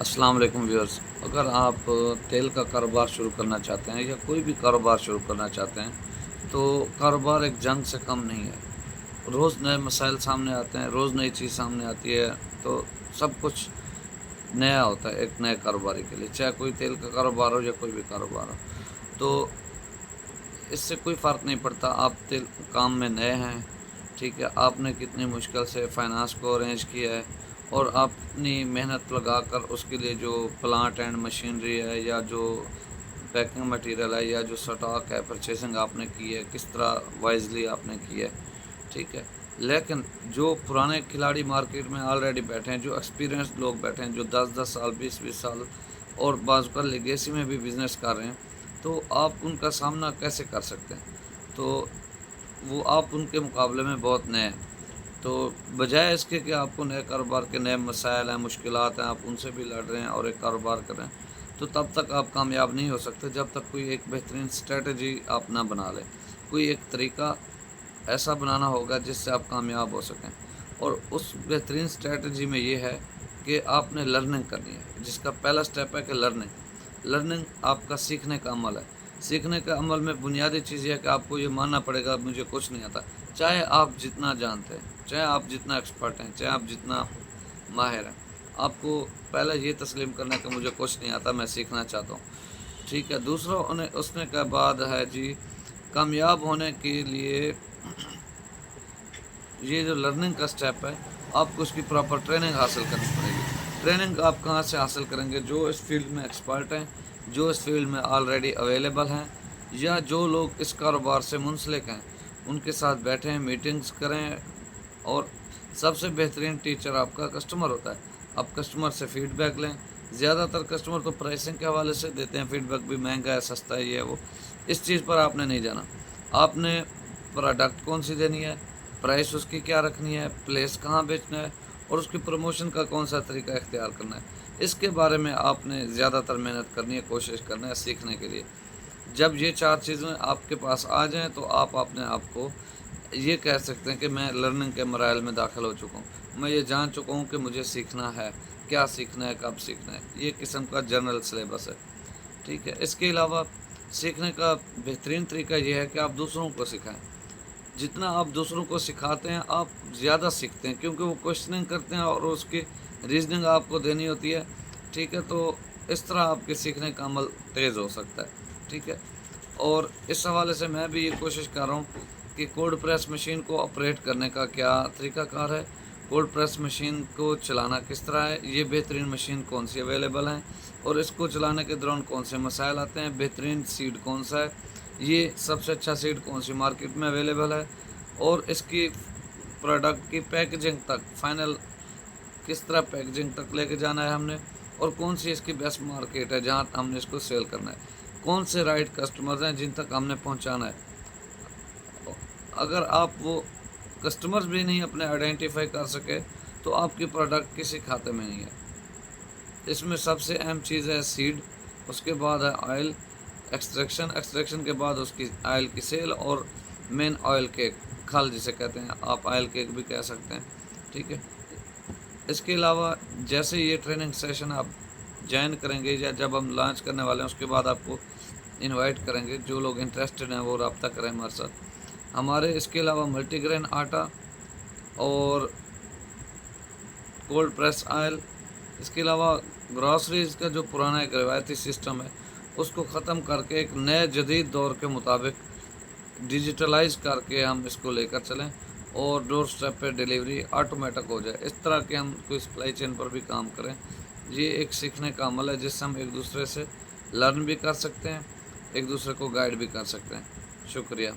السلام علیکم ویورز، اگر آپ تیل کا کاروبار شروع کرنا چاہتے ہیں یا کوئی بھی کاروبار شروع کرنا چاہتے ہیں تو کاروبار ایک جنگ سے کم نہیں ہے۔ روز نئے مسائل سامنے آتے ہیں، روز نئی چیز سامنے آتی ہے، تو سب کچھ نیا ہوتا ہے ایک نئے کاروباری کے لیے، چاہے کوئی تیل کا کاروبار ہو یا کوئی بھی کاروبار ہو۔ تو اس سے کوئی فرق نہیں پڑتا آپ تیل کام میں نئے ہیں، ٹھیک ہے، آپ نے کتنی مشکل سے فائنانس کو ارینج کیا ہے اور آپ اپنی محنت لگا کر اس کے لیے جو پلانٹ اینڈ مشینری ہے یا جو پیکنگ مٹیریل ہے یا جو سٹاک ہے پرچیزنگ آپ نے کی ہے، کس طرح وائزلی آپ نے کی ہے، ٹھیک ہے۔ لیکن جو پرانے کھلاڑی مارکیٹ میں آلریڈی بیٹھے ہیں، جو ایکسپیرینسڈ لوگ بیٹھے ہیں، جو 10 سال 20 سال اور بعض کا لیگیسی میں بھی بزنس کر رہے ہیں، تو آپ ان کا سامنا کیسے کر سکتے ہیں؟ تو وہ آپ ان کے مقابلے میں بہت نئے ہیں۔ تو بجائے اس کے کہ آپ کو نئے کاروبار کے نئے مسائل ہیں، مشکلات ہیں، آپ ان سے بھی لڑ رہے ہیں اور ایک کاروبار کر رہے ہیں، تو تب تک آپ کامیاب نہیں ہو سکتے جب تک کوئی ایک بہترین اسٹریٹجی آپ نہ بنا لیں۔ کوئی ایک طریقہ ایسا بنانا ہوگا جس سے آپ کامیاب ہو سکیں، اور اس بہترین اسٹریٹجی میں یہ ہے کہ آپ نے لرننگ کرنی ہے، جس کا پہلا سٹیپ ہے کہ لرننگ آپ کا سیکھنے کا عمل ہے۔ سیکھنے کے عمل میں بنیادی چیز یہ ہے کہ آپ کو یہ ماننا پڑے گا مجھے کچھ نہیں آتا، چاہے آپ جتنا جانتے ہیں، چاہے آپ جتنا ایکسپرٹ ہیں، چاہے آپ جتنا ماہر ہیں، آپ کو پہلے یہ تسلیم کرنا ہے کہ مجھے کچھ نہیں آتا، میں سیکھنا چاہتا ہوں، ٹھیک ہے۔ دوسرا اس نے کے بعد ہے جی، کامیاب ہونے کے لیے یہ جو لرننگ کا سٹیپ ہے، آپ کو اس کی پراپر ٹریننگ حاصل کرنی پڑے گی۔ ٹریننگ آپ کہاں سے حاصل کریں گے؟ جو اس فیلڈ میں ایکسپرٹ ہیں، جو اس فیلڈ میں آلریڈی اویلیبل ہیں، یا جو لوگ اس کاروبار سے منسلک ہیں، ان کے ساتھ بیٹھیں، میٹنگز کریں، اور سب سے بہترین ٹیچر آپ کا کسٹمر ہوتا ہے۔ آپ کسٹمر سے فیڈ بیک لیں۔ زیادہ تر کسٹمر تو پرائسنگ کے حوالے سے دیتے ہیں فیڈ بیک، بھی مہنگا ہے، سستا ہے، یہ ہے وہ۔ اس چیز پر آپ نے نہیں جانا۔ آپ نے پروڈکٹ کون سی دینی ہے، پرائس اس کی کیا رکھنی ہے، پلیس کہاں بیچنا ہے، اور اس کی پروموشن کا کون سا طریقہ اختیار کرنا ہے، اس کے بارے میں آپ نے زیادہ تر محنت کرنی ہے، کوشش کرنا ہے سیکھنے کے لیے۔ جب یہ 4 چیزیں آپ کے پاس آ جائیں تو آپ اپنے آپ کو یہ کہہ سکتے ہیں کہ میں لرننگ کے مراحل میں داخل ہو چکا ہوں، میں یہ جان چکا ہوں کہ مجھے سیکھنا ہے، کیا سیکھنا ہے، کب سیکھنا ہے۔ یہ قسم کا جنرل سلیبس ہے، ٹھیک ہے۔ اس کے علاوہ سیکھنے کا بہترین طریقہ یہ ہے کہ آپ دوسروں کو سکھائیں۔ جتنا آپ دوسروں کو سکھاتے ہیں آپ زیادہ سیکھتے ہیں، کیونکہ وہ کوشچننگ کرتے ہیں اور اس کی ریزننگ آپ کو دینی ہوتی ہے، ٹھیک ہے۔ تو اس طرح آپ کے سیکھنے کا عمل تیز ہو سکتا ہے، ٹھیک ہے۔ اور اس حوالے سے میں بھی یہ کوشش کر رہا ہوں کہ کولڈ پریس مشین کو آپریٹ کرنے کا کیا طریقہ کار ہے، کولڈ پریس مشین کو چلانا کس طرح ہے، یہ بہترین مشین کون سی اویلیبل ہیں، اور اس کو چلانے کے دوران کون سے مسائل آتے ہیں، بہترین سیڈ کون سا ہے، یہ سب سے اچھا سیڈ کون سی مارکیٹ میں اویلیبل ہے، اور اس کی پروڈکٹ کی پیکیجنگ تک فائنل کس طرح پیکیجنگ تک لے کے جانا ہے ہم نے، اور کون سی اس کی بیسٹ مارکیٹ ہے جہاں ہم نے اس کو سیل کرنا ہے، کون سے رائٹ کسٹمرز ہیں جن تک ہم نے پہنچانا ہے۔ اگر آپ وہ کسٹمرز بھی نہیں اپنے آئیڈینٹیفائی کر سکے تو آپ کی پروڈکٹ کسی کھاتے میں نہیں ہے۔ اس میں سب سے اہم چیز ہے سیڈ، اس کے بعد ہے آئل ایکسٹریکشن کے بعد اس کی آئل کی سیل، اور مین آئل کیک، کھل جسے کہتے ہیں، آپ آئل کیک بھی کہہ سکتے ہیں، ٹھیک ہے۔ اس کے علاوہ جیسے یہ ٹریننگ سیشن آپ جوائن کریں گے یا جب ہم لانچ کرنے والے ہیں اس کے بعد آپ کو انوائٹ کریں گے، جو لوگ انٹرسٹڈ ہیں وہ رابطہ کریں ہمارے ساتھ۔ ہمارے اس کے علاوہ ملٹی گرین آٹا اور کولڈ پریس آئل، اس کے علاوہ گراسریز کا جو پرانا ایک روایتی سسٹم ہے اس کو ختم کر کے ایک نئے جدید دور کے مطابق ڈیجیٹلائز کر کے ہم اس کو لے کر چلیں، اور ڈور سٹیپ پہ ڈیلیوری آٹومیٹک ہو جائے، اس طرح کے ہم کوئی سپلائی چین پر بھی کام کریں۔ یہ ایک سیکھنے کا عمل ہے جس سے ہم ایک دوسرے سے لرن بھی کر سکتے ہیں، ایک دوسرے کو گائیڈ بھی کر سکتے ہیں۔ شکریہ۔